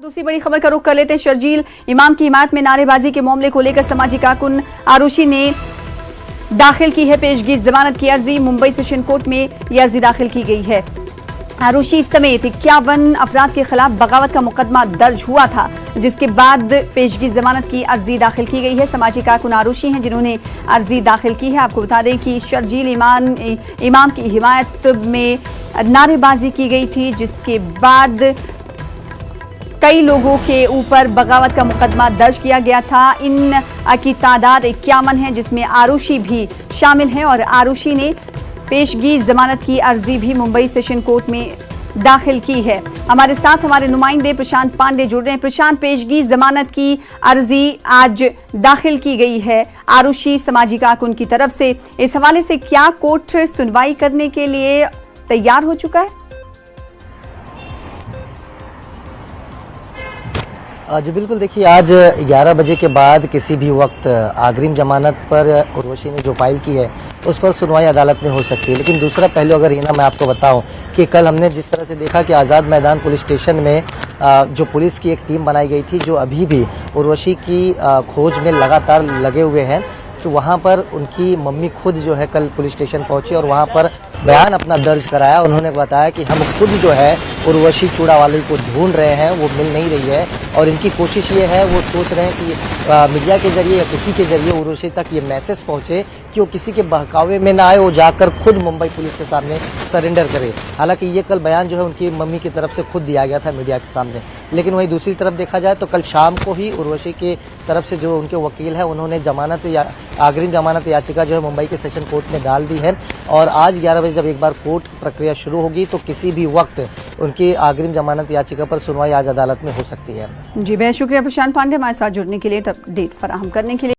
दूसरी बड़ी खबर का रुख कर लेते हैं। शर्जील इमाम की हिमायत में नारेबाजी के मामले को लेकर समाजी कारकुन आरुषि ने दाखिल की है पेशगी जमानत की अर्जी। मुंबई सेशन कोर्ट में यह अर्जी दाखिल की गई है। आरुषि समेत 51 अफराद के खिलाफ बगावत का मुकदमा दर्ज हुआ था, जिसके बाद पेशगी जमानत की अर्जी दाखिल की गई है। समाजी कारकुन आरुषि हैं जिन्होंने अर्जी दाखिल की है। आपको बता दें कि शर्जील इमाम की हिमायत में नारेबाजी की गई थी, जिसके बाद कई लोगों के ऊपर बगावत का मुकदमा दर्ज किया गया था। इन की तादाद 51 है, जिसमें आरुषि भी शामिल है और आरुषि ने पेशगी जमानत की अर्जी भी मुंबई सेशन कोर्ट में दाखिल की है। हमारे साथ हमारे नुमाइंदे प्रशांत पांडे जुड़ रहे हैं। प्रशांत, पेशगी जमानत की अर्जी आज दाखिल की गई है आरुषि समाजी कारकुन की तरफ से। इस हवाले से क्या कोर्ट सुनवाई करने के लिए तैयार हो चुका है? जी बिल्कुल, देखिए आज 11 बजे के बाद किसी भी वक्त अग्रिम जमानत पर उर्वशी ने जो फाइल की है उस पर सुनवाई अदालत में हो सकती है। लेकिन दूसरा पहलू अगर हिना मैं आपको बताऊं कि कल हमने जिस तरह से देखा कि आज़ाद मैदान पुलिस स्टेशन में जो पुलिस की एक टीम बनाई गई थी, जो अभी भी उर्वशी की खोज में लगातार लगे हुए हैं, तो वहाँ पर उनकी मम्मी खुद जो है कल पुलिस स्टेशन पहुंची और वहाँ पर बयान अपना दर्ज कराया। उन्होंने बताया कि हम खुद जो है उर्वशी चूड़ावाली को ढूंढ रहे हैं, वो मिल नहीं रही है और इनकी कोशिश ये है, वो सोच रहे हैं कि मीडिया के जरिए या किसी के जरिए उर्वशी तक ये मैसेज पहुंचे कि वो किसी के बहकावे में ना आए, वो जाकर खुद मुंबई पुलिस के सामने सरेंडर करे। हालांकि ये कल बयान जो है उनकी मम्मी की तरफ से खुद दिया गया था मीडिया के सामने। लेकिन वहीं दूसरी तरफ देखा जाए तो कल शाम को ही उर्वशी के तरफ से जो उनके वकील है उन्होंने जमानत या अग्रिम जमानत याचिका जो है मुंबई के सेशन कोर्ट में डाल दी है और आज 11 बजे जब एक बार कोर्ट प्रक्रिया शुरू होगी तो किसी भी वक्त उनकी अग्रिम जमानत याचिका पर सुनवाई आज अदालत में हो सकती है। जी, बेहद शुक्रिया प्रशांत पांडे हमारे साथ जुड़ने के लिए, अपडेट फराहम करने के लिए।